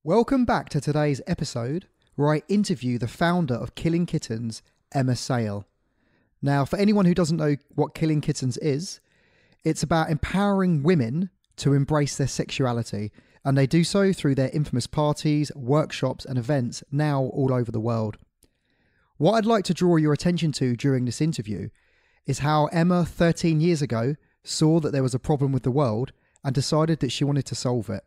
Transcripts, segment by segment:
Welcome back to today's episode where I interview the founder of Killing Kittens, Emma Sayle. Now, for anyone who doesn't know what Killing Kittens is, it's about empowering women to embrace their sexuality, and they do so through their infamous parties, workshops and events now all over the world. What I'd like to draw your attention to during this interview is how Emma 13 years ago saw that there was a problem with the world and decided that she wanted to solve it.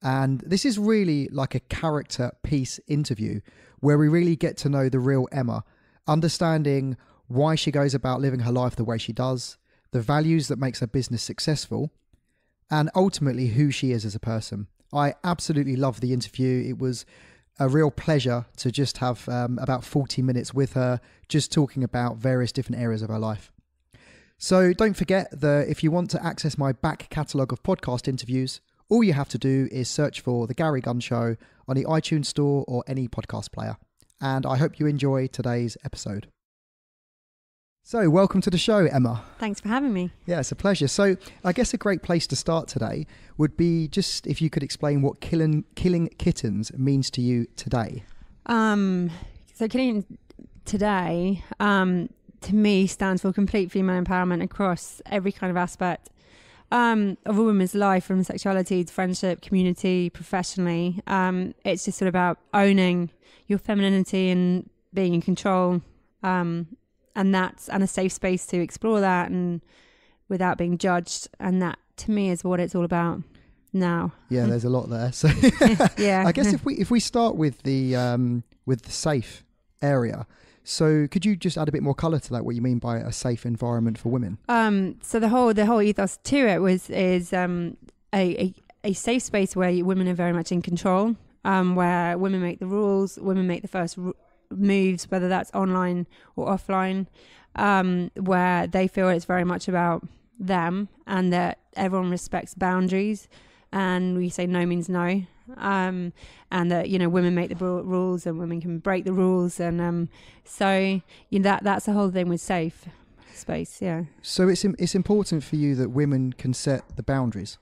And this is really like a character piece interview where we really get to know the real Emma, understanding why she goes about living her life the way she does, the values that makes her business successful, and ultimately who she is as a person. I absolutely loved the interview. It was a real pleasure to just have about 40 minutes with her, just talking about various different areas of her life. So don't forget that if you want to access my back catalogue of podcast interviews, all you have to do is search for The Gary Gunn Show on the iTunes Store or any podcast player. And I hope you enjoy today's episode. So welcome to the show, Emma. Thanks for having me. Yeah, it's a pleasure. So I guess a great place to start today would be just if you could explain what Killing Kittens means to you today. So Killing today, to me, stands for complete female empowerment across every kind of aspect of a woman's life, from sexuality to friendship, community, professionally. It's just sort of about owning your femininity and being in control, and a safe space to explore that and without being judged. And that, to me, is what it's all about now. Yeah, there's a lot there. So yeah, I guess if we start with the safe area. So could you just add a bit more colour to that, what you mean by a safe environment for women? So the whole ethos to it is a safe space where women are very much in control, where women make the rules, women make the first moves, whether that's online or offline, where they feel it's very much about them and that everyone respects boundaries and we say no means no. And that, women make the rules and women can break the rules. And so that's the whole thing with safe space. Yeah. So it's important for you that women can set the boundaries.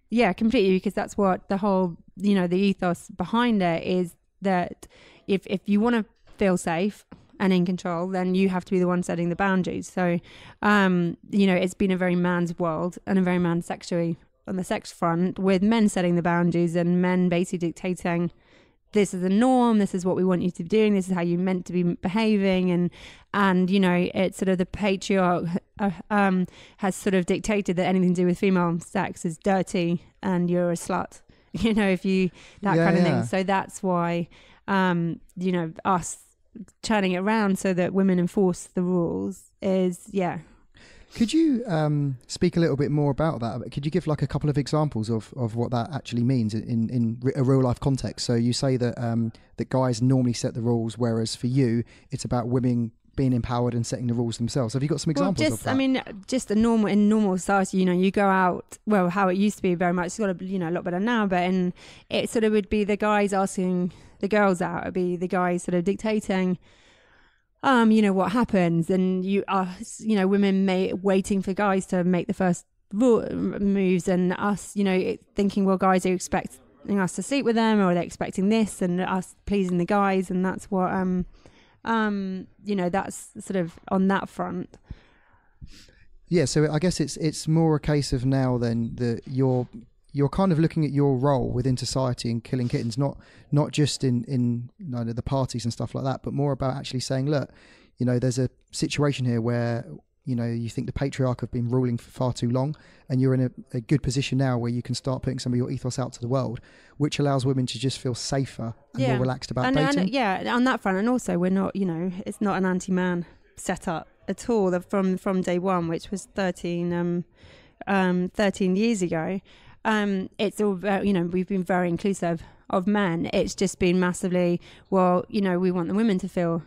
Yeah, completely. Because that's what the whole, the ethos behind it is, that if you want to feel safe and in control, then you have to be the one setting the boundaries. So, it's been a very man's world and a very man sexually on the sex front, with men setting the boundaries and men basically dictating, this is the norm, this is what we want you to be doing, this is how you're meant to be behaving, and it's sort of the patriarch has sort of dictated that anything to do with female sex is dirty and you're a slut, if you kind of thing. So that's why us turning it around so that women enforce the rules is Could you speak a little bit more about that? Could you give like a couple of examples of what that actually means in a real life context? So you say that that guys normally set the rules, whereas for you, it's about women being empowered and setting the rules themselves. Have you got some examples of that? Just in normal society, you go out, well, how it used to be very much, it's got a lot better now, but it sort of would be the guys asking the girls out, it'd be the guys sort of dictating what happens, and women waiting for guys to make the first moves, and us, thinking, well, guys are expecting us to sleep with them, or they're expecting this, and us pleasing the guys, and that's what, that's sort of on that front. Yeah, so I guess it's more a case of now then that you're kind of looking at your role within society and Killing Kittens, not just in the parties and stuff like that, but more about actually saying, look, there's a situation here where, you think the patriarch have been ruling for far too long, and you're in a good position now where you can start putting some of your ethos out to the world, which allows women to just feel safer and more relaxed about dating. And on that front, and also we're not, it's not an anti-man setup at all from day one, which was 13 years ago. It's all about, we've been very inclusive of men. It's just been massively, we want the women to feel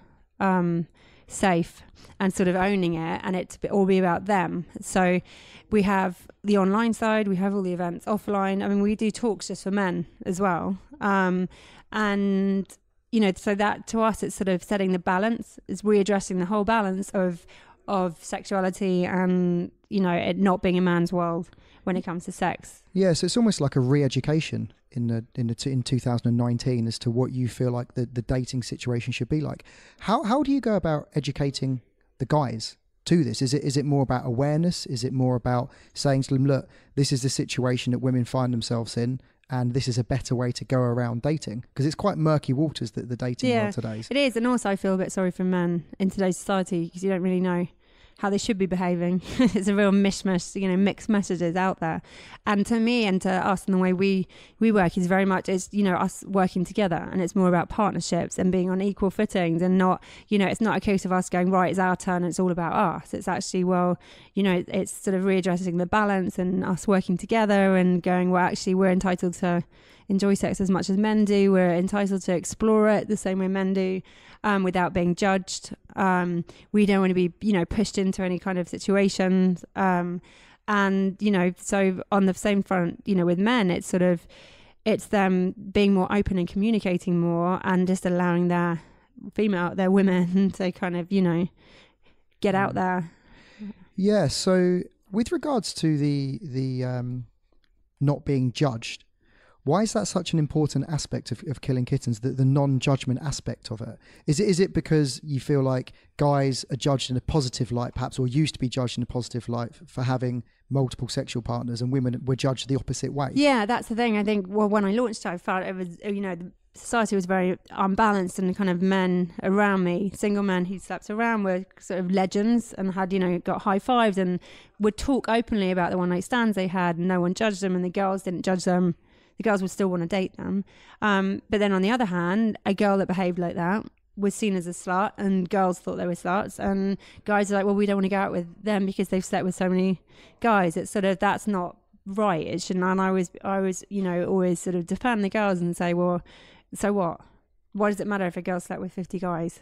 safe and sort of owning it, and it to all be about them. So we have the online side, we have all the events offline. I mean, we do talks just for men as well. So that to us, it's sort of setting the balance, it's readdressing the whole balance of of sexuality and, you know, it not being a man's world when it comes to sex. Yeah, so it's almost like a re-education in 2019 as to what you feel like the dating situation should be like. How do you go about educating the guys to this? Is it more about awareness? Is it more about saying to them, look, this is the situation that women find themselves in, and this is a better way to go around dating? Because it's quite murky waters, the dating world today. It is. And also I feel a bit sorry for men in today's society, because you don't really know how they should be behaving. It's a real mishmash, you know, mixed messages out there. And to me and to us and the way we work is very much, is, you know, us working together, and it's more about partnerships and being on equal footings, and not, you know, it's not a case of us going, right, it's our turn, it's all about us. It's actually, well, you know, it's sort of readdressing the balance and us working together and going, well, actually we're entitled to enjoy sex as much as men do. We're entitled to explore it the same way men do, without being judged. We don't want to be, you know, pushed into any kind of situations. And, you know, so on the same front, you know, with men, it's sort of, it's them being more open and communicating more, and just allowing their women to kind of, you know, get out there. Yeah. So with regards to the not being judged, why is that such an important aspect of Killing Kittens, the non-judgment aspect of it? Is it because you feel like guys are judged in a positive light, perhaps, or used to be judged in a positive light for having multiple sexual partners, and women were judged the opposite way? Yeah, that's the thing. I think, well, when I launched it, I felt it was, you know, the society was very unbalanced, and the kind of men around me, single men who slept around, were sort of legends and had, you know, got high fives and would talk openly about the one night stands they had, and no one judged them, and the girls didn't judge them. The girls would still want to date them. But then on the other hand, a girl that behaved like that was seen as a slut, and girls thought they were sluts, and guys are like, well, we don't want to go out with them because they've slept with so many guys. It's sort of, that's not right. It shouldn't. And I was, you know, always sort of defend the girls and say, well, so what? Why does it matter if a girl slept with 50 guys?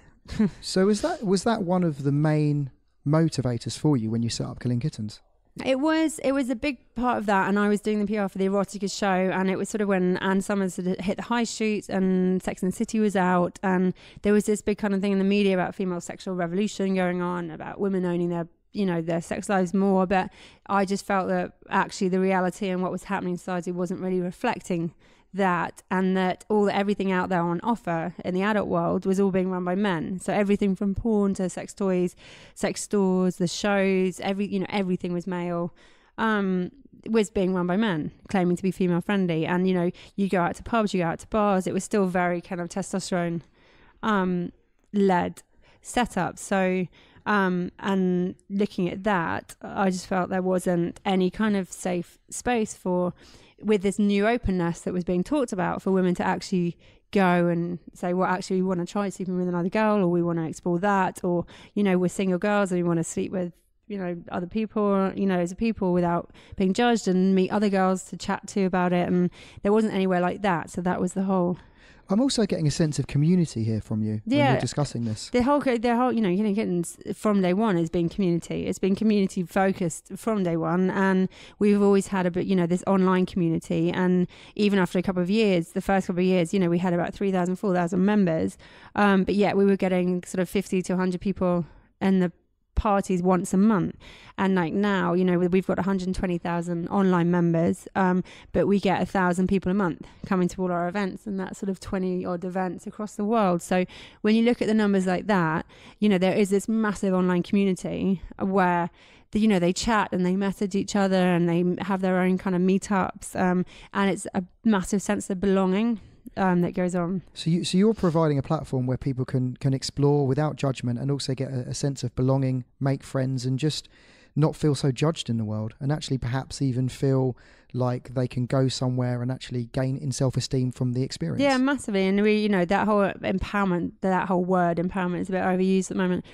So was that one of the main motivators for you when you set up Killing Kittens? It was a big part of that, and I was doing the PR for the Erotica show, and it was sort of when Anne Summers had hit the high shoot and Sex and the City was out, and there was this big kind of thing in the media about female sexual revolution going on, about women owning their, you know, their sex lives more. But I just felt that actually the reality and what was happening in society wasn't really reflecting that, and that everything out there on offer in the adult world was all being run by men. So everything from porn to sex toys, sex stores, the shows, everything was male, was being run by men, claiming to be female friendly. And, you know, you go out to pubs, you go out to bars, it was still very kind of testosterone led setup. So and looking at that, I just felt there wasn't any kind of safe space for, with this new openness that was being talked about, for women to actually go and say, well, actually we want to try sleeping with another girl, or we want to explore that, or, you know, we're single girls and we want to sleep with, you know, other people, you know, as a people, without being judged, and meet other girls to chat to about it. And there wasn't anywhere like that. So that was the whole. I'm also getting a sense of community here from you when you're discussing this. The whole, you know, Killing Kittens from day one has been community. It's been community focused from day one, and we've always had a bit, you know, this online community. And even after a couple of years, the first couple of years, you know, we had about 3,000, 4,000 members, but yet we were getting sort of 50 to 100 people in the parties once a month. And like now, you know, we've got 120,000 online members, but we get 1,000 people a month coming to all our events, and that's sort of 20 odd events across the world. So when you look at the numbers like that, you know, there is this massive online community where you know, they chat and they message each other and they have their own kind of meetups, and it's a massive sense of belonging that goes on. So you're providing a platform where people can explore without judgment, and also get a sense of belonging, make friends, and just not feel so judged in the world, and actually perhaps even feel like they can go somewhere and actually gain in self-esteem from the experience. Yeah, massively. And we, you know, that whole empowerment, that whole word empowerment is a bit overused at the moment,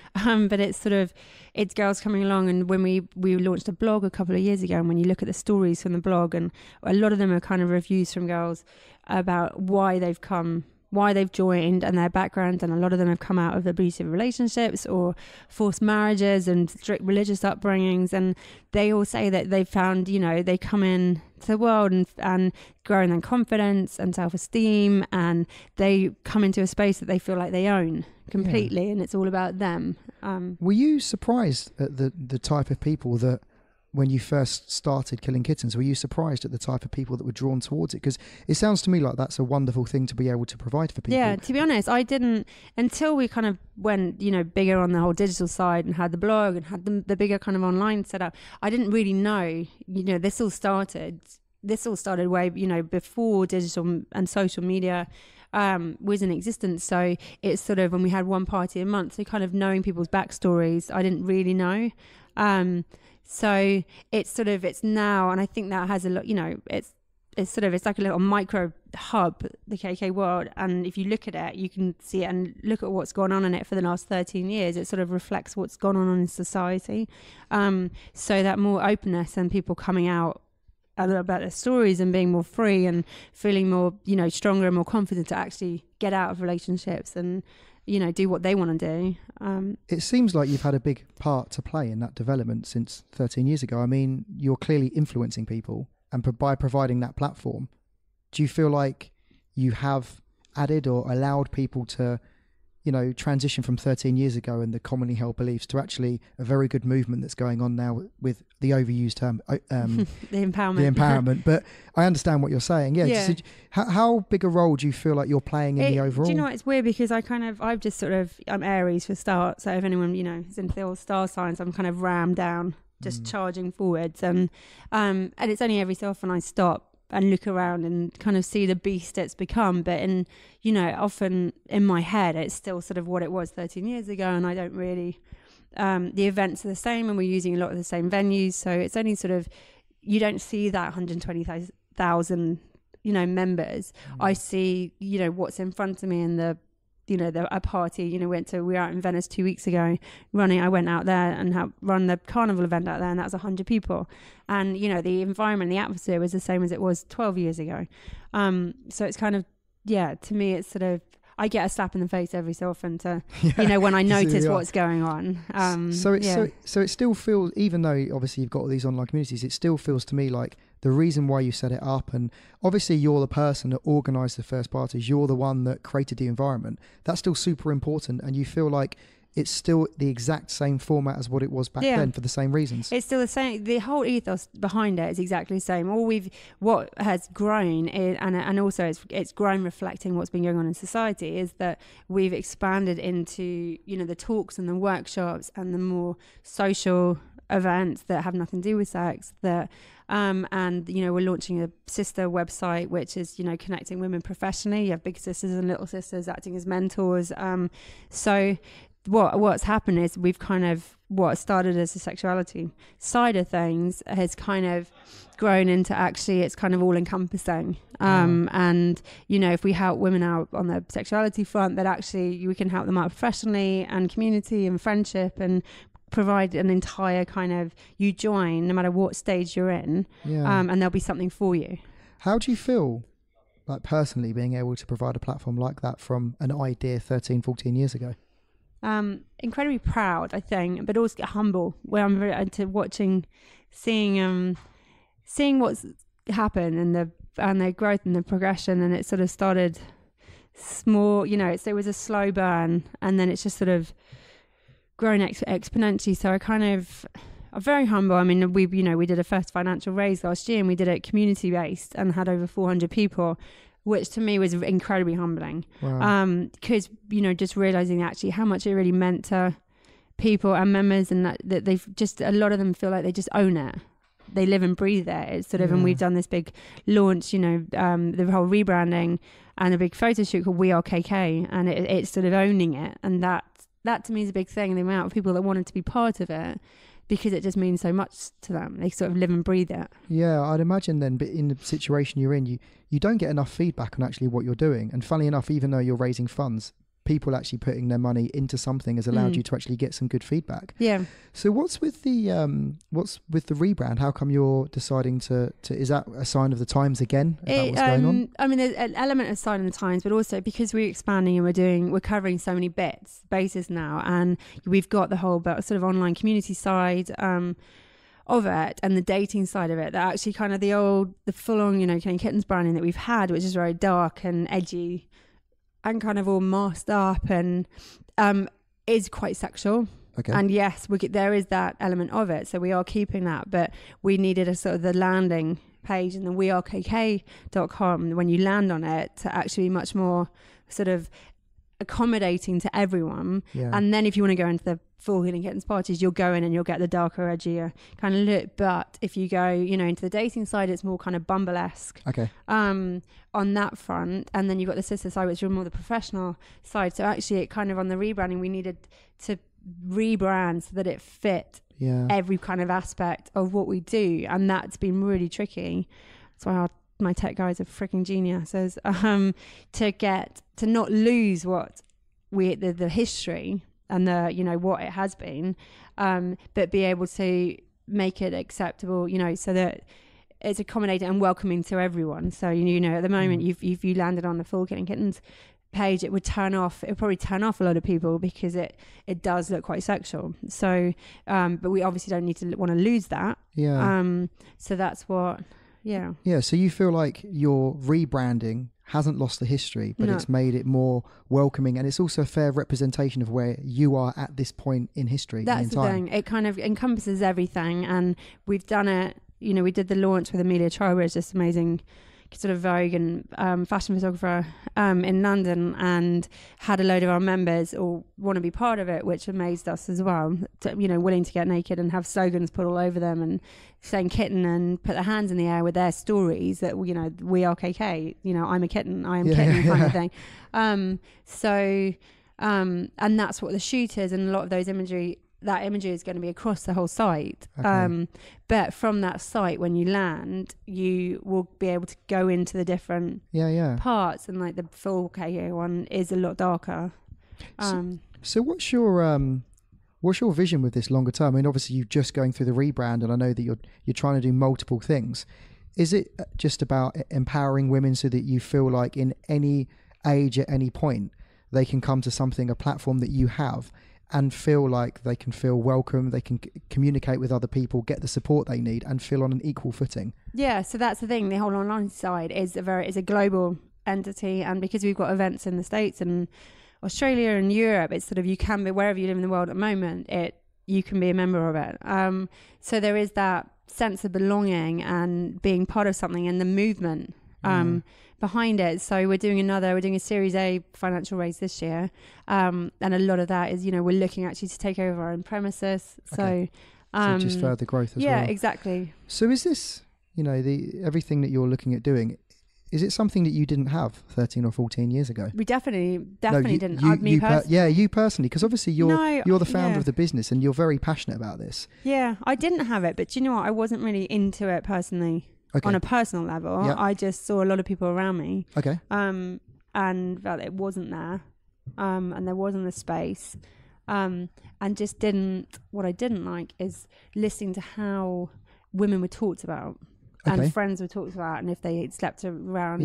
but it's sort of, it's girls coming along. And when we launched a blog a couple of years ago, and when you look at the stories from the blog, and a lot of them are kind of reviews from girls about why they've come why they've joined and their background, and a lot of them have come out of abusive relationships or forced marriages and strict religious upbringings, and they all say that they've found, you know, they come in to the world and grow in their confidence and self-esteem, and they come into a space that they feel like they own completely, and it's all about them. Were you surprised at the type of people that, when you first started Killing Kittens, were you surprised at the type of people that were drawn towards it? Because it sounds to me like that's a wonderful thing to be able to provide for people. Yeah, to be honest, I didn't, until we kind of went, you know, bigger on the whole digital side and had the blog and had the bigger kind of online setup, I didn't really know, you know, this all started way, you know, before digital and social media was in existence. So it's sort of, when we had one party a month, so kind of knowing people's backstories, I didn't really know. So it's now, and I think that has a lot, you know, it's like a little micro hub, the KK world. And if you look at it, you can see it and look at what's gone on in it for the last 13 years. It sort of reflects what's gone on in society. So that more openness and people coming out about their stories and being more free and feeling more, you know, stronger and more confident to actually get out of relationships and, you know, do what they want to do. It seems like you've had a big part to play in that development since 13 years ago. I mean, you're clearly influencing people, and by providing that platform, do you feel like you have added or allowed people to, you know, transition from 13 years ago and the commonly held beliefs to actually a very good movement that's going on now with the overused term, the empowerment. The empowerment. But I understand what you're saying. Yeah. So how big a role do you feel like you're playing in the overall? Do you know what? It's weird because I'm Aries for start. So if anyone, you know, is into the old star signs, I'm kind of rammed down, just charging forwards. And it's only every so often I stop and look around and kind of see the beast it's become. But you know, often in my head, it's still sort of what it was 13 years ago. And I don't really, the events are the same and we're using a lot of the same venues. So it's only sort of, you don't see that 120,000, you know, members. I see, you know, what's in front of me and a party, you know, we were out in Venice 2 weeks ago I went out there and run the carnival event out there, and that was 100 people. And, you know, the environment, the atmosphere was the same as it was 12 years ago. So it's kind of, yeah, to me, it's sort of, I get a slap in the face every so often to, you know, when I notice what's going on. So it still feels, even though obviously you've got all these online communities, it still feels to me like the reason why you set it up, and obviously you're the person that organised the first parties, you're the one that created the environment, that's still super important, and you feel like it's still the exact same format as what it was back then for the same reasons. It's still the same. The whole ethos behind it is exactly the same. What has grown is, and also it's grown reflecting what's been going on in society, is that we've expanded into, you know, the talks and the workshops and the more social events that have nothing to do with sex, that and, you know, we're launching a sister website which is, you know, connecting women professionally. You have big sisters and little sisters acting as mentors. So what's happened is we've kind of, what started as a sexuality side of things has kind of grown into, actually it's kind of all encompassing. And, you know, if we help women out on the sexuality front, that actually we can help them out professionally and community and friendship, and provide an entire kind of, you join no matter what stage you're in, and there'll be something for you. How do you feel, like personally, being able to provide a platform like that from an idea 13, 14 years ago? Incredibly proud, I think, but also humble, where I'm very into seeing what's happened and the growth and the progression. And it sort of started small, you know, it was a slow burn, and then it's just sort of grown exponentially. So I'm very humble. I mean, we did a first financial raise last year, and we did it community based and had over 400 people, which to me was incredibly humbling. Wow. Because, you know, just realizing actually how much it really meant to people and members, and that they've just, a lot of them feel like they just own it. They live and breathe it. It's sort of, and we've done this big launch, you know, the whole rebranding and a big photo shoot called We Are KK, and it's sort of owning it. And that to me is a big thing, and the amount of people that wanted to be part of it, because it just means so much to them. They sort of live and breathe it. Yeah, I'd imagine then, but in the situation you're in, you don't get enough feedback on actually what you're doing. And funnily enough, even though you're raising funds, people actually putting their money into something has allowed you to actually get some good feedback. Yeah. So what's with the rebrand? How come you're deciding to is that a sign of the times again about what's going on? I mean, there's an element of sign of the times, but also because we're expanding and we're covering so many bases now, and we've got the whole sort of online community side of it and the dating side of it, that actually kind of the full on, Killing Kittens branding that we've had, which is very dark and edgy and kind of all masked up and is quite sexual. Okay. And yes, there is that element of it. So we are keeping that, but we needed a sort of the landing page and the wearekk.com when you land on it to actually be much more sort of accommodating to everyone. Yeah. And then if you want to go into the full Killing Kittens parties, you'll go in and you'll get the darker, edgier kind of look. But if you go, into the dating side, it's more kind of Bumble-esque. Okay. On that front. And then you've got the sister side, which is more the professional side. So actually it kind of on the rebranding, we needed to rebrand so that it fit every kind of aspect of what we do. And that's been really tricky. That's why my tech guys are freaking geniuses, to not lose what the history and the what it has been, but be able to make it acceptable, so that it's accommodating and welcoming to everyone. So at the moment, if you landed on the full Killing Kittens page, it would probably turn off a lot of people because it does look quite sexual. So but we obviously don't need to want to lose that. So that's what. So you feel like your rebranding hasn't lost the history, but it's made it more welcoming, and it's also a fair representation of where you are at this point in history. That's the thing. It kind of encompasses everything, and we've done it. We did the launch with Amelia Trowbridge, this amazing sort of Vogue and fashion photographer in London, and had a load of our members all want to be part of it, which amazed us as well. Willing to get naked and have slogans put all over them and saying kitten and put their hands in the air with their stories that we are KK. I'm a kitten, I am kitten kind of thing. And that's what the shoot is, and a lot of those imagery is going to be across the whole site. Okay. But from that site, when you land, you will be able to go into the different parts, and like the full KK one is a lot darker. So what's your vision with this longer term? I mean, obviously you're just going through the rebrand, and I know that you're trying to do multiple things. Is it just about empowering women so that you feel like in any age, at any point, they can come to a platform that you have, and feel like they can feel welcome, they can communicate with other people, get the support they need, and feel on an equal footing? Yeah, so that's the thing. The whole online side is a global entity, and because we've got events in the States and Australia and Europe, it's sort of, you can be wherever you live in the world at the moment, you can be a member of it. So there is that sense of belonging and being part of something, and the movement behind it. So we're doing a Series A financial raise this year, and a lot of that is we're looking actually to take over our own premises. Okay. So just further growth as well. Yeah, exactly. So is this everything that you're looking at doing, is it something that you didn't have 13 or 14 years ago? We definitely didn't. You personally, because obviously you're the founder of the business, and you're very passionate about this. Yeah, I didn't have it, but you know what? I wasn't really into it personally. Okay. On a personal level, I just saw a lot of people around me. Okay. And felt it wasn't there, and there wasn't the space, and just what I didn't like is listening to how women were talked about. Okay. And friends were talked about, and if they slept around,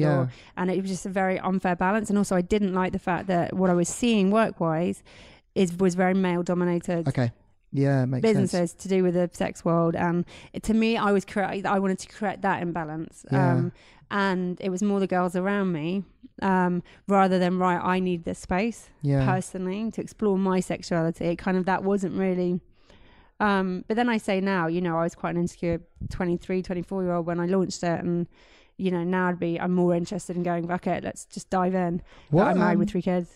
and it was just a very unfair balance. And also, I didn't like the fact that what I was seeing work-wise was very male-dominated. Okay. Yeah, makes businesses sense. To do with the sex world, and to me, I wanted to correct that imbalance. And it was more the girls around me, rather than I need this space personally to explore my sexuality. That wasn't really. But then I say now, I was quite an insecure 23, 24-year-old when I launched it, and now I'm more interested in going back at, let's just dive in. But I'm married with 3 kids.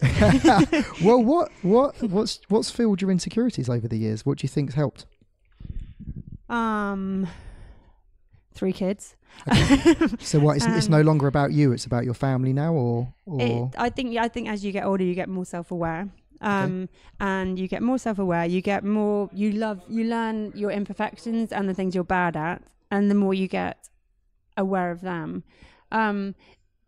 Well, what's filled your insecurities over the years? What do you think's helped? 3 kids. Okay. So what? It's no longer about you. It's about your family now, or? I think as you get older, you get more self-aware. And you get more self-aware. You get more. You learn your imperfections and the things you're bad at, and the more you get aware of them,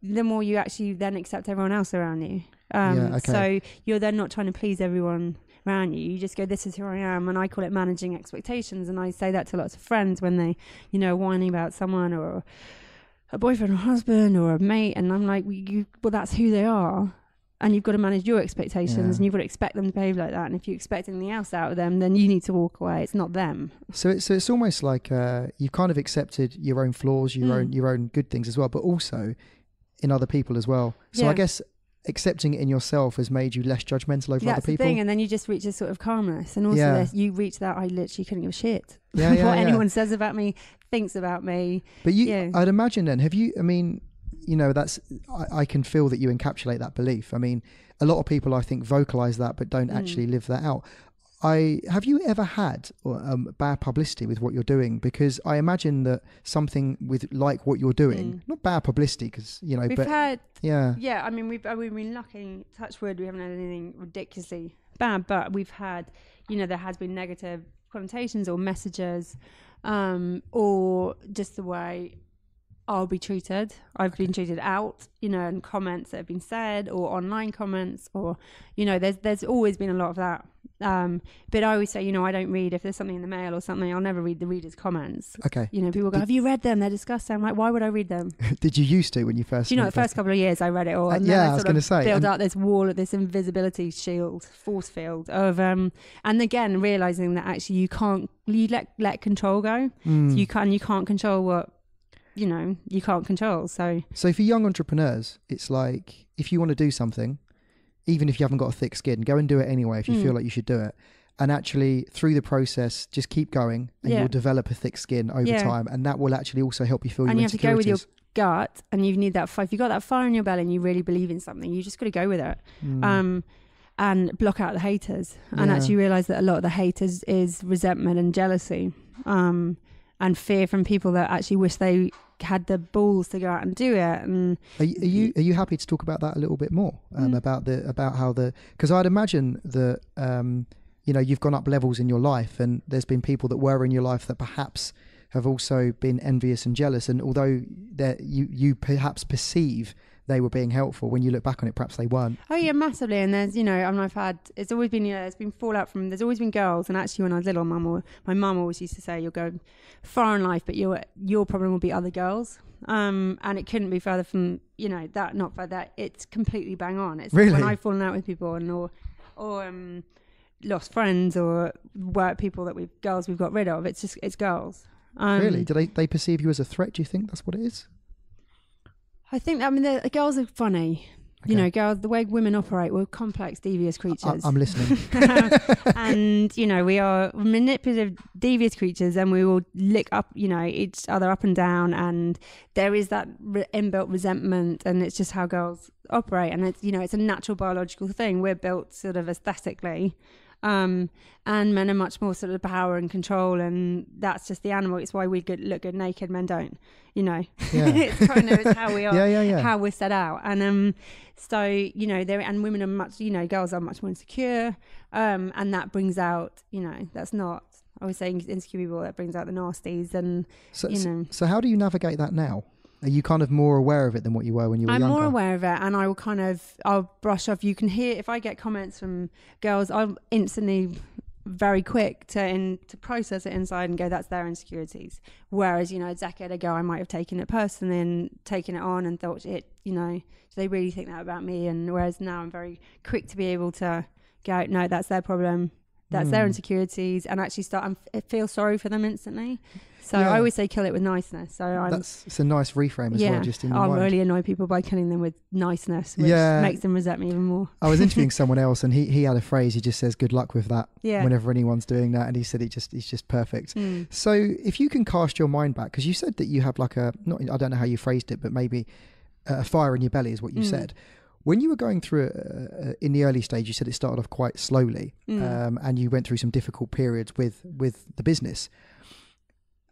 the more you actually then accept everyone else around you. Okay. So you're then not trying to please everyone around you. You just go, this is who I am. And I call it managing expectations. And I say that to lots of friends when they, whining about someone or a boyfriend or husband or a mate. And I'm like, well, that's who they are. And you've got to manage your expectations and you've got to expect them to behave like that. And if you expect anything else out of them, then you need to walk away. It's not them. So it's almost like you've kind of accepted your own flaws, your own good things as well, but also in other people as well. So I guess accepting it in yourself has made you less judgmental over other people. That's the thing, and then you just reach a sort of calmness. And also you reach that I literally couldn't give a shit what anyone says about me, thinks about me. But I'd imagine then, have you, I mean, that's, I can feel that you encapsulate that belief. I mean, a lot of people, I think, vocalize that, but don't actually live that out. Have you ever had bad publicity with what you're doing? Because I imagine that something with like what you're doing, not bad publicity, because, we've but had, yeah. I mean, we've been lucky, touch wood, we haven't had anything ridiculously bad, but we've had, there has been negative connotations or messages, or just the way I'll be treated. I've been treated out, and comments that have been said, or online comments, or, there's always been a lot of that. But I always say, I don't read, if there's something in the mail or something, I'll never read the reader's comments. Okay. People go, have you read them? They're disgusting. I'm like, why would I read them? Did you used to when you first? The first couple of years I read it all. And I was going to say. Build up this wall of this invisibility shield, force field of, and again, realizing that actually you let control go. So you can't control what, you can't control. So for young entrepreneurs, it's like, if you want to do something, even if you haven't got a thick skin, go and do it anyway if you feel like you should do it. And actually, through the process, just keep going and you'll develop a thick skin over time. And that will actually also help you feel your insecurities. And you have to go with your gut, and you need that fire. If you've got that fire in your belly and you really believe in something, you just got to go with it. And block out the haters. And actually realise that a lot of the haters is resentment and jealousy. And fear from people that actually wish they had the balls to go out and do it. And are you happy to talk about that a little bit more, about how because I'd imagine that you've gone up levels in your life, and there's been people that were in your life that perhaps have also been envious and jealous, and although that you perhaps perceive they were being helpful, when you look back on it, perhaps they weren't. Oh yeah, massively. And there's, it's always been, there's been fallout from, there's always been girls. And actually when I was little, my mum always used to say, you'll go far in life, but your problem will be other girls. And it couldn't be further from, that, not for that. It's completely bang on. It's really? When I've fallen out with people or lost friends or work people girls we've got rid of, it's girls. Really? Do they perceive you as a threat? Do you think that's what it is? I think, the girls are funny. Okay. Girls, the way women operate, we're complex, devious creatures. I'm listening. And, we are manipulative, devious creatures, and we will lick up, each other up and down. And there is that inbuilt resentment, and it's just how girls operate. And it's, it's a natural biological thing. We're built sort of aesthetically. And men are much more sort of power and control, and that's just the animal. It's why we look good naked, men don't, it's kind of how we are, how we're set out. And so and women are much, girls are much more insecure, and that brings out, that's not, I was saying insecure people, that brings out the nasties. And so how do you navigate that now? Are you kind of more aware of it than what you were when you were younger? I'm more aware of it, and I'll brush off. You can hear, if I get comments from girls, I'm instantly very quick to process it inside and go, that's their insecurities. Whereas, a decade ago, I might have taken it personally and taken it on and thought, do they really think that about me? And whereas now I'm very quick to be able to go, no, that's their problem. That's their insecurities, and actually feel sorry for them instantly. So I always say kill it with niceness. So it's a nice reframe as well, just in your I'll mind. really annoy people by killing them with niceness, which makes them resent me even more. I was interviewing someone else, and he had a phrase. He just says good luck with that whenever anyone's doing that, and he said it's just perfect. So if you can cast your mind back, because you said that you have like I don't know how you phrased it, but maybe a fire in your belly is what you said. When you were going through in the early stage, you said it started off quite slowly, and you went through some difficult periods with the business.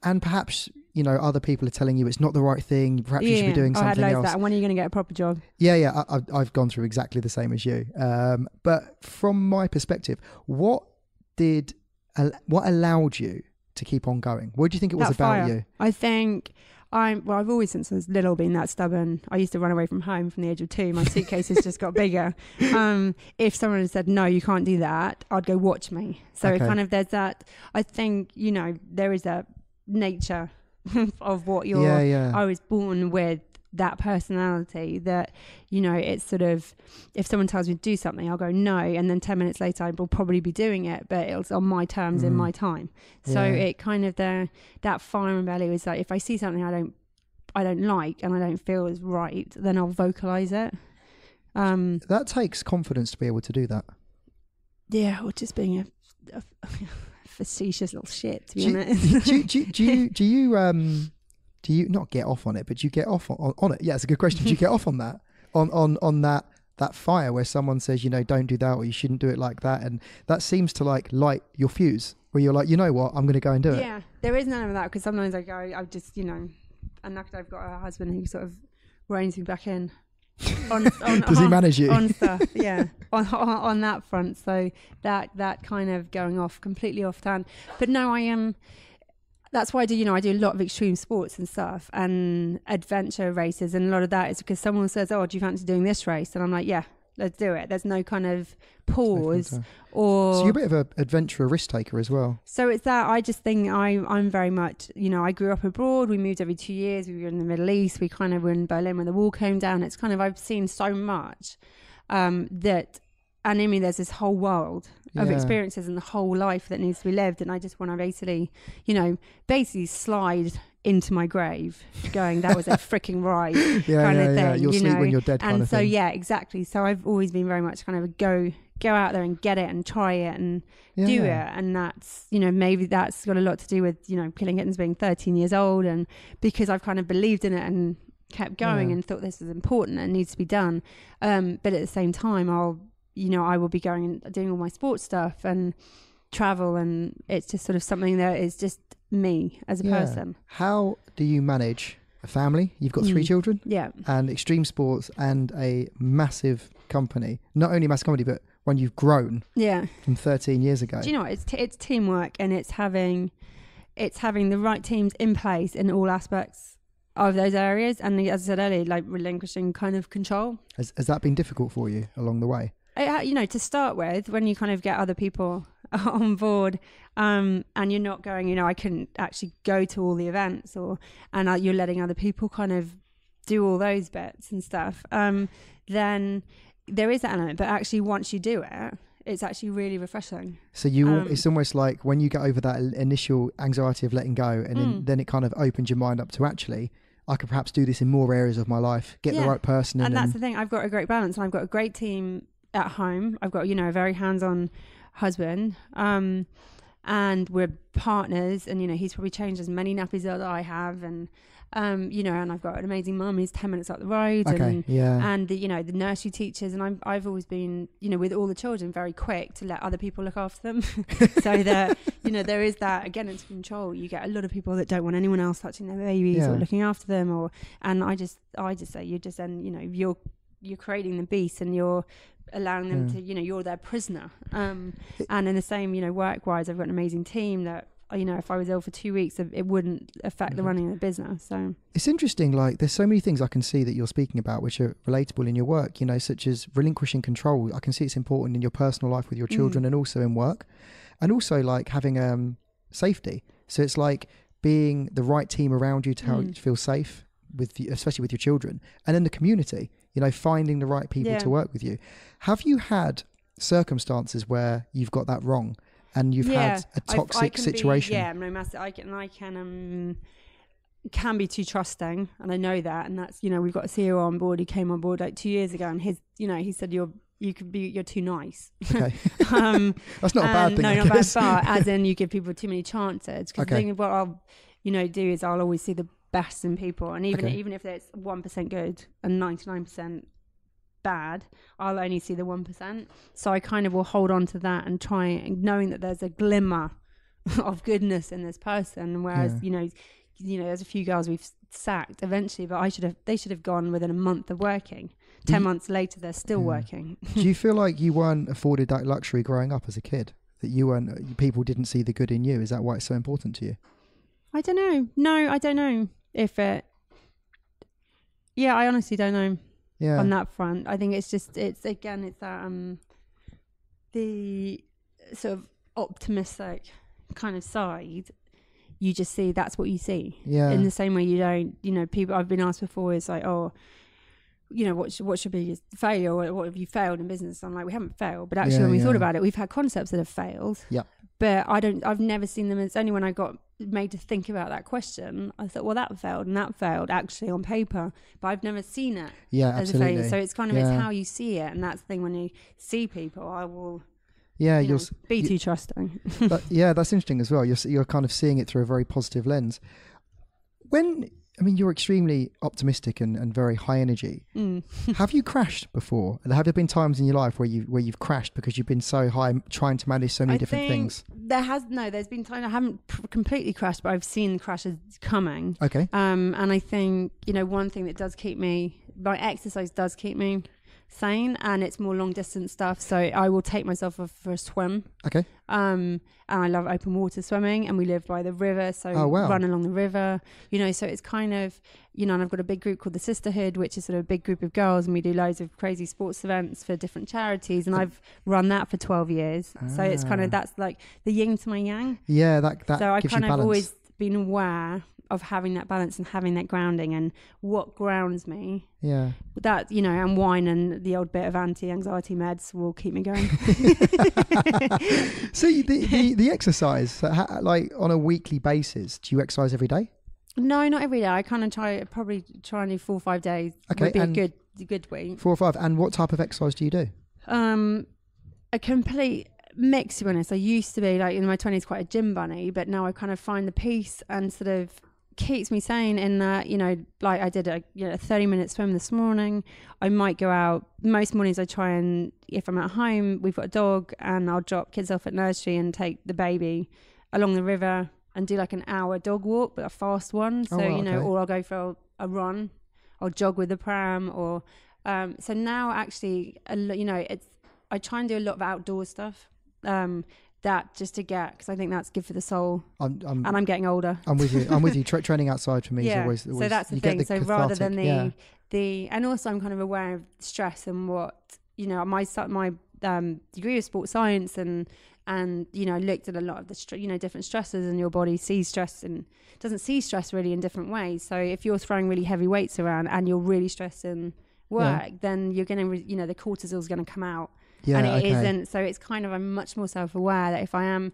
And perhaps, other people are telling you it's not the right thing. Perhaps you should be doing something else. I had loads of that. And when are you going to get a proper job? Yeah. I've gone through exactly the same as you. But from my perspective, what allowed you to keep on going? What do you think it was about you? I think I've always, since I was little, been that stubborn. I used to run away from home from the age of 2. My suitcases just got bigger. If someone had said, no, you can't do that, I'd go, watch me. So it kind of, there's that, I think, you know, there is a nature of what you're, I was born with that personality that, you know, it's sort of, if someone tells me to do something, I'll go no, and then 10 minutes later I will probably be doing it, but it's on my terms in my time. So it kind of, that fire and belly was like, if I see something I don't like and I don't feel is right, then I'll vocalize it. That takes confidence to be able to do that. Yeah, or just being a facetious little shit, to be honest. Do you not get off on it, but do you get off on it? Yeah, it's a good question. Do you get off on that? On that fire where someone says, you know, don't do that, or you shouldn't do it like that, and that seems to like light your fuse, where you're like, you know what, I'm going to go and do it. Yeah, there is none of that, because sometimes I go, I just, you know, and I've got a husband who sort of reins me back in. Does he manage you? On stuff, yeah, on that front. So that kind of going off completely off hand. But no, I am. That's why I do a lot of extreme sports and stuff and adventure races, and a lot of that is because someone says, oh, do you fancy doing this race? And I'm like, yeah, let's do it. There's no kind of pause. So you're a bit of an adventurer, risk taker as well. So it's that, I just think I'm very much, you know, I grew up abroad. We moved every 2 years. We were in the Middle East. We kind of were in Berlin when the wall came down. It's kind of, I've seen so much that, and I mean, there's this whole world of experiences and the whole life that needs to be lived, and I just want to basically slide into my grave going, that was a freaking ride kind of thing. You'll sleep when you're dead kind of thing. And so exactly, so I've always been very much kind of a go out there and get it and try it and do it, and that's, you know, maybe that's got a lot to do with, you know, Killing Kittens being 13 years old, and because I've kind of believed in it and kept going and thought this is important and needs to be done, but at the same time I will be going and doing all my sports stuff and travel, and it's just sort of something that is just me as a person. How do you manage a family? You've got 3 children, and extreme sports, and a massive company. Not only a massive company, but one you've grown from 13 years ago. Do you know what? It's teamwork, and it's having the right teams in place in all aspects of those areas, and as I said earlier, like relinquishing kind of control. Has that been difficult for you along the way? You know, to start with, when you kind of get other people on board, and you're not going, you know, I couldn't actually go to all the events, and you're letting other people kind of do all those bits and stuff, then there is that element. But actually, once you do it, it's actually really refreshing. So it's almost like when you get over that initial anxiety of letting go, and then it kind of opens your mind up to, actually, I could perhaps do this in more areas of my life, get the right person in. And that's the thing, I've got a great balance, and I've got a great team at home. I've got, you know, a very hands-on husband, and we're partners, and, you know, he's probably changed as many nappies as I have, and you know, and I've got an amazing mum who's 10 minutes up the road, and the, you know, the nursery teachers, and I've always been, you know, with all the children, very quick to let other people look after them. So that, you know, there is that, again, it's control. You get a lot of people that don't want anyone else touching their babies or looking after them, and I just say, you just, then, you know, you're creating the beast, and you're allowing them to, you know, you're their prisoner. And in the same, you know, work-wise, I've got an amazing team that, you know, if I was ill for 2 weeks, it wouldn't affect the running of the business. So it's interesting, like, there's so many things I can see that you're speaking about which are relatable in your work, you know, such as relinquishing control. I can see it's important in your personal life with your children, and also in work, and also like having safety. So it's like being the right team around you to help you feel safe, especially with your children, and then the community, you know, finding the right people to work with you. Have you had circumstances where you've got that wrong, and you've had a toxic situation? I can be too trusting, and I know that, and that's, you know, we've got a CEO on board. He came on board like 2 years ago, and he said you're too nice. Okay. That's not a bad thing. No, not bad, but as in you give people too many chances. Because the thing of what I'll, you know, do is I'll always see the best in people, and even if it's 1% good and 99% bad, I'll only see the 1%. So I kind of will hold on to that and try, knowing that there's a glimmer of goodness in this person. Whereas you know, there's a few girls we've sacked eventually, but they should have gone within a month of working. 10 months later, they're still working. Do you feel like you weren't afforded that luxury growing up as a kid? That people didn't see the good in you? Is that why it's so important to you? I don't know. No, I don't know. if it, yeah, I honestly don't know Yeah. on that front. I think it's that the sort of optimistic kind of side. You just see, that's what you see. Yeah. In the same way you don't, people I've been asked before is like, oh, what should be your failure, or what have you failed in business? I'm like, we haven't failed, but actually when we thought about it, we've had concepts that have failed. Yeah. But I've never seen them. It's only when I got made to think about that question, I thought, well, that failed and that failed actually on paper, but I've never seen it as a failure. So it's kind of, it's how you see it. And that's the thing, when you see people, I will be too trusting. But yeah, that's interesting as well. You're kind of seeing it through a very positive lens. You're extremely optimistic and very high energy. Have you crashed before? And have there been times in your life where you've crashed because you've been so high, trying to manage so many different things? There's been times I haven't completely crashed, but I've seen crashes coming. Okay. And I think, one thing that does keep me, my exercise does keep me sane, and it's more long distance stuff. So I will take myself off for a swim. Okay. And I love open water swimming, and we live by the river, so run along the river, so it's kind of, and I've got a big group called the Sisterhood, which is sort of a big group of girls, and we do loads of crazy sports events for different charities, and I've run that for 12 years. So it's kind of, that's like the yin to my yang. Yeah, that so I gives kind you of balance. always been aware of having that balance and having that grounding, and what grounds me. Yeah. That, and wine and the old bit of anti-anxiety meds will keep me going. So the exercise, like on a weekly basis, do you exercise every day? No, not every day. I kind of try and do 4 or 5 days. Okay, would be a good week. 4 or 5. And what type of exercise do you do? A complete mix, to be honest. I used to be, like, in my 20s, quite a gym bunny, but now I kind of find the peace and sort of keeps me sane in that, like I did a 30-minute swim this morning. I might go out. Most mornings I try, and if I'm at home, we've got a dog, and I'll drop kids off at nursery and take the baby along the river and do like an hour dog walk, but a fast one. So, or I'll go for a run, I'll jog with the pram, or so now actually, I try and do a lot of outdoor stuff. That just to get, because I think that's good for the soul. And I'm getting older. I'm with you. Training outside for me is always so that's the thing. So rather than the and also I'm kind of aware of stress and what, my degree of sports science and looked at a lot of the different stresses, and your body sees stress and doesn't see stress really in different ways. So if you're throwing really heavy weights around and you're really stressed in work, then you're going to the cortisol is going to come out. Yeah, and it isn't. So it's kind of, I'm much more self-aware that if I am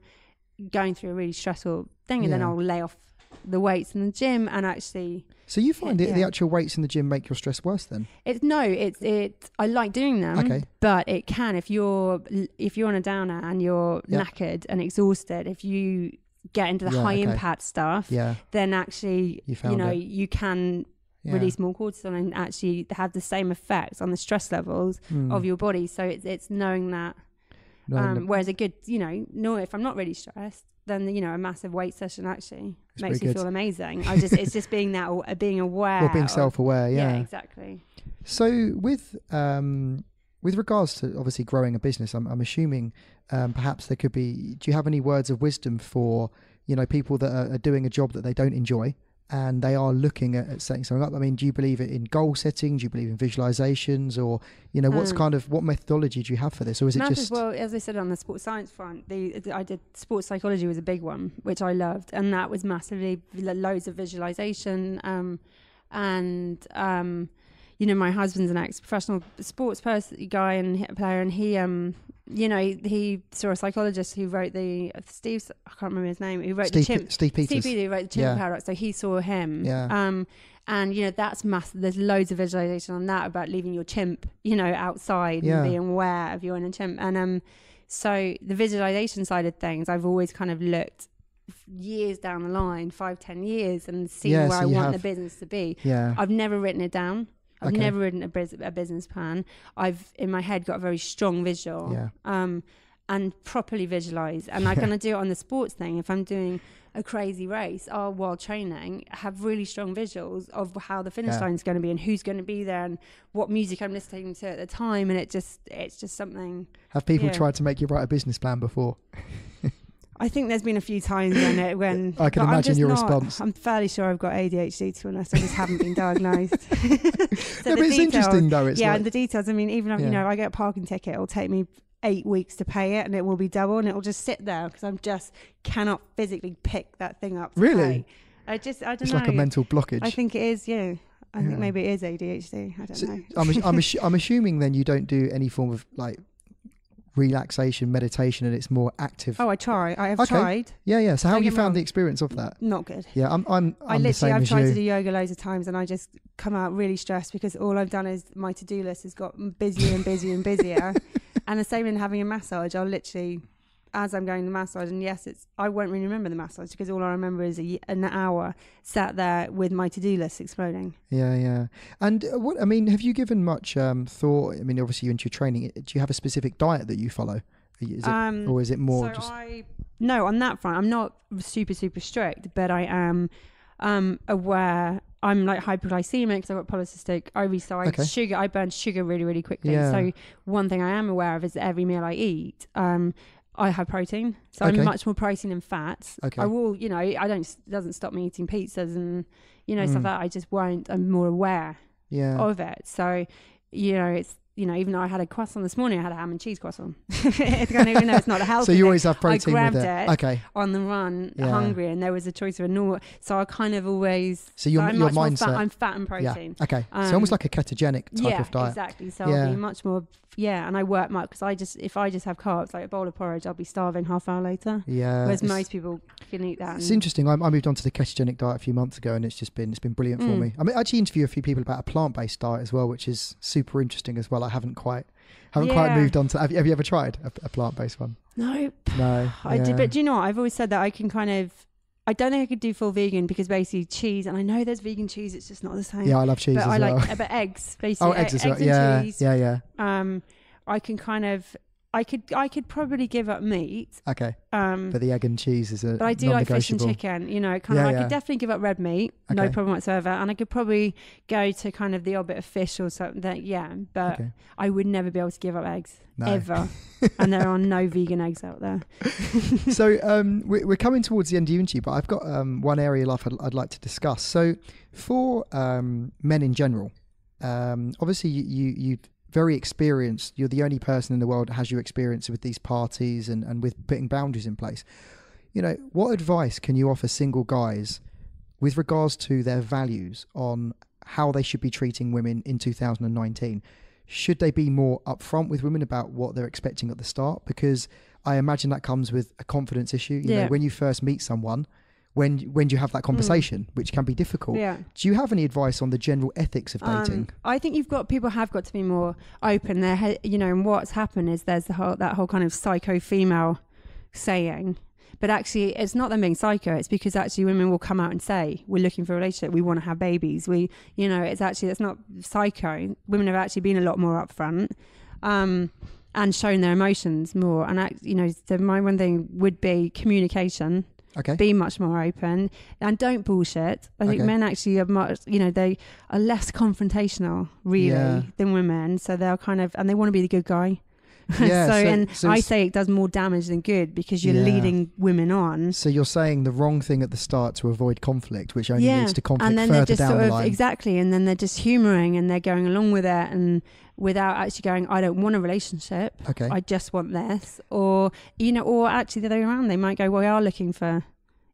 going through a really stressful thing, and then I'll lay off the weights in the gym and actually. So you find the actual weights in the gym make your stress worse then? I like doing them, but it can, if you're on a downer and you're knackered and exhausted, if you get into the high impact stuff, then actually you can release more cortisol and actually have the same effects on the stress levels of your body. So it's knowing that. Whereas a good, if I'm not really stressed, then a massive weight session actually makes me feel amazing. It's just being aware, or being self-aware. Yeah, exactly. So with regards to obviously growing a business, I'm assuming perhaps there could be. Do you have any words of wisdom for people that are doing a job that they don't enjoy, and they are looking at setting something up? I mean, do you believe in goal setting? Do you believe in visualizations, or what methodology do you have for this, or is it just? Well, as I said, on the sports science front, I did sports psychology was a big one, which I loved, and that was massively loads of visualization. My husband's an ex-professional sports guy and player, and he saw a psychologist who wrote I can't remember his name, who wrote Steve Peters, who wrote the chimp paradox. So he saw him. That's massive. There's loads of visualization on that about leaving your chimp, outside and being aware of your inner chimp. And so the visualization side of things, I've always kind of looked years down the line, 5-10 years, and seen where I want the business to be. I've never written it down. I've never written a business plan. I've, in my head, got a very strong visual and properly visualize. And I'm going to do it on the sports thing. If I'm doing a crazy race while training, have really strong visuals of how the finish line is going to be and who's going to be there and what music I'm listening to at the time. And it's just something. Have people tried to make you write a business plan before? I think there's been a few times when I can imagine your response. I'm fairly sure I've got ADHD, to be honest. I just haven't been diagnosed. So no, but it's interesting though. It's and the details. I mean, even if, I get a parking ticket, it'll take me 8 weeks to pay it, and it will be double, and it will just sit there because I'm just cannot physically pick that thing up. Really? I don't know. It's like a mental blockage. I think it is. Yeah. I think maybe it is ADHD. I don't know. I'm assuming then you don't do any form of like relaxation, meditation, and it's more active. Oh, I have tried. Yeah. So how have you found the experience of that? Not good. Yeah, I'm I've tried to do yoga loads of times, and I just come out really stressed because all I've done is my to-do list has got busier and busier and busier. And the same in having a massage. I'll literally, as I'm going to the massage, and yes, I won't really remember the massage because all I remember is an hour sat there with my to-do list exploding. Yeah. And have you given much thought? I mean, obviously you're into your training. Do you have a specific diet that you follow? Or is it more No, on that front, I'm not super, super strict, but I am aware. I'm like hypoglycemic because I've got polycystic ovaries, so I burn sugar really, really quickly. Yeah. So one thing I am aware of is that every meal I eat, I have protein, so I'm much more protein than fats. I will, it doesn't stop me eating pizzas and, stuff that I just won't. I'm more aware of it. So, it's, even though I had a croissant this morning, I had a ham and cheese croissant. Even though it's not a healthy So you always have protein I grabbed with it. On the run, hungry, and there was a choice of a normal. So I kind of always. So your mindset. I'm fat and protein. Yeah. Okay. So almost like a ketogenic type of diet. Exactly. So I'll be much more. Yeah, and I work much because if I just have carbs, like a bowl of porridge, I'll be starving half an hour later. Yeah. Whereas most people can eat that. It's interesting. I moved on to the ketogenic diet a few months ago, and it's been brilliant for me. I mean, I actually interview a few people about a plant-based diet as well, which is super interesting as well. I haven't quite moved on to. Have you ever tried a plant-based one? Nope. No. I did, but do you know what? I've always said that I can kind of. I don't think I could do full vegan because basically cheese, and I know there's vegan cheese, it's just not the same. Yeah, I love cheese as well. But eggs, basically. Oh, eggs as well. And cheese. Yeah. I can kind of. I could probably give up meat. Okay. But the egg and cheese is a But I do like fish and chicken, I could definitely give up red meat, no problem whatsoever. And I could probably go to kind of the odd bit of fish or something, but I would never be able to give up eggs, ever. And there are no vegan eggs out there. So we're coming towards the end of the interview, but I've got one area of life I'd like to discuss. So for men in general, obviously you've very experienced. You're the only person in the world that has your experience with these parties and with putting boundaries in place. What advice can you offer single guys with regards to their values on how they should be treating women in 2019? Should they be more upfront with women about what they're expecting at the start? Because I imagine that comes with a confidence issue. You know, when you first meet someone, when do you have that conversation, which can be difficult? Yeah. Do you have any advice on the general ethics of dating? I think people have got to be more open. There, and what's happened is there's that whole kind of psycho female saying, but actually it's not them being psycho. It's because actually women will come out and say, we're looking for a relationship. We want to have babies. It's not psycho. Women have actually been a lot more upfront. And shown their emotions more. And, so my one thing would be communication. Okay. Be much more open and don't bullshit. I think men actually are much, they are less confrontational really than women. So they're and they want to be the good guy. Yeah, so I say it does more damage than good because you're leading women on. So you're saying the wrong thing at the start to avoid conflict, which only leads to conflict and then further they're just down the line. Exactly, and then they're just humouring and they're going along with it and without actually going, I don't want a relationship. Okay. I just want this. Or actually the other way around, they might go, well, we are looking for,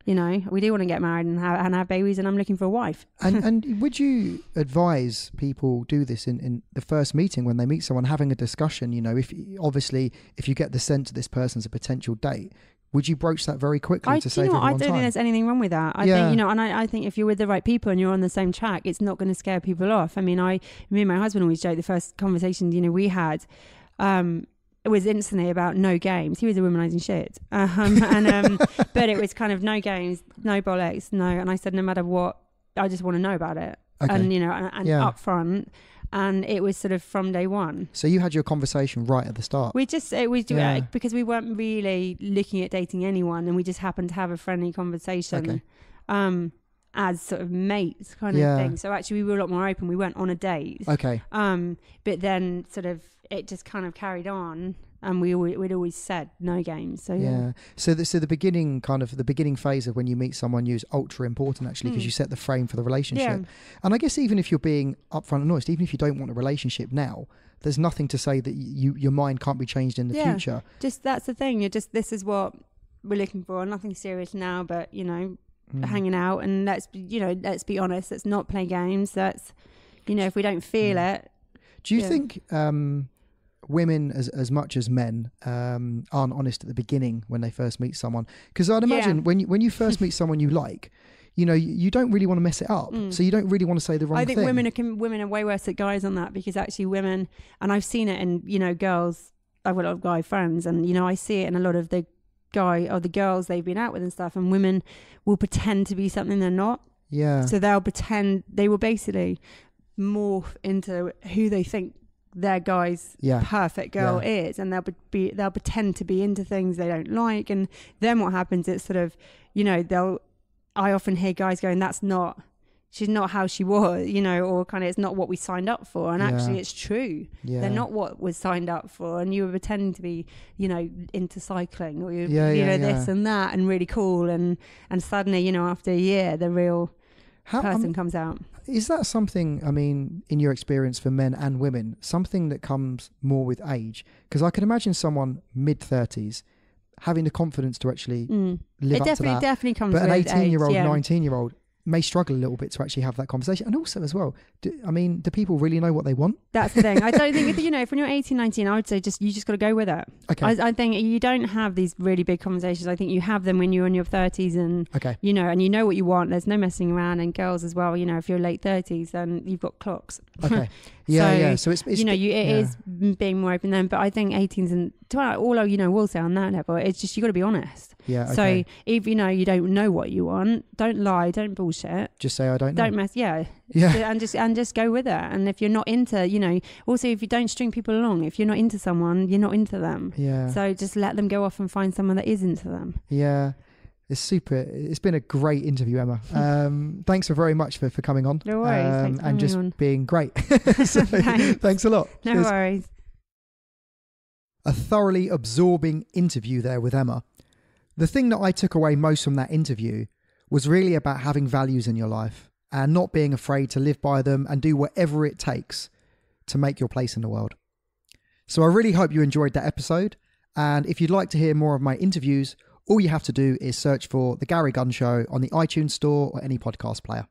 we do want to get married and have babies and I'm looking for a wife. And would you advise people do this in the first meeting when they meet someone, having a discussion, if you get the sense that this person's a potential date, would you broach that very quickly to save everyone time? I don't think there's anything wrong with that. I think, and I think if you're with the right people and you're on the same track, it's not going to scare people off. I mean, me and my husband always joke the first conversation, we had, it was instantly about no games. He was a womanizing shit. But it was kind of no games, no bollocks, no. And I said, no matter what, I just want to know about it. Okay. And up front. And it was sort of from day one. So you had your conversation right at the start. Because we weren't really looking at dating anyone, and we just happened to have a friendly conversation as sort of mates kind of thing. So actually, we were a lot more open. We weren't on a date. Okay. But then sort of it just kind of carried on. and we'd always said no games. So yeah. So the beginning phase of when you meet someone new is ultra important, actually, because you set the frame for the relationship. Yeah. And I guess even if you're being upfront and honest, even if you don't want a relationship now, there's nothing to say that your mind can't be changed in the future. Just that's the thing. This is what we're looking for. Nothing serious now, but hanging out, and let's be honest. Let's not play games. That's if we don't feel it. Do you think women as much as men aren't honest at the beginning when they first meet someone? Because I'd imagine when you first meet someone you like, you don't really want to mess it up, so you don't really want to say the wrong thing. I think women are way worse at guys on that, because actually women, and I've seen it in girls. I've got a lot of guy friends, and I see it in a lot of the girls they've been out with and stuff, and women will pretend to be something they're not. Yeah. So they'll pretend, they will basically morph into who they think their guy's perfect girl is, and they'll pretend to be into things they don't like, and then what happens, it's sort of I often hear guys going, she's not how she was, or kind of, it's not what we signed up for. And actually it's true. Yeah. They're not what was signed up for. And you were pretending to be, into cycling, or this and that, and really cool. And suddenly, after a year, the real person comes out. Is that something, in your experience, for men and women, something that comes more with age? Because I can imagine someone mid-30s having the confidence to actually live up to that. It definitely comes with age. But an 18-year-old, 19-year-old may struggle a little bit to actually have that conversation. And also as well, do people really know what they want? That's the thing. I don't think, if when you're 18, 19, I would say you just got to go with it. Okay. I think you don't have these really big conversations. I think you have them when you're in your 30s and, and you know what you want. There's no messing around. And girls as well, if you're late 30s, then you've got clocks. Okay. Yeah, So it's it is being more open then. But I think 18s and 20, all we'll say on that level, it's just you got to be honest. Yeah. Okay. So if you don't know what you want, don't lie, don't bullshit. Just say I don't know. Don't mess. Yeah. And just go with it. And if you're not into, also if you don't string people along, if you're not into someone, you're not into them. Yeah. So just let them go off and find someone that is into them. Yeah. It's been a great interview, Emma. Thanks very much for coming on. No worries. And just being great. So, thanks a lot. No worries. A thoroughly absorbing interview there with Emma. The thing that I took away most from that interview was really about having values in your life and not being afraid to live by them and do whatever it takes to make your place in the world. So I really hope you enjoyed that episode. And if you'd like to hear more of my interviews, all you have to do is search for The Gary Gunn Show on the iTunes Store or any podcast player.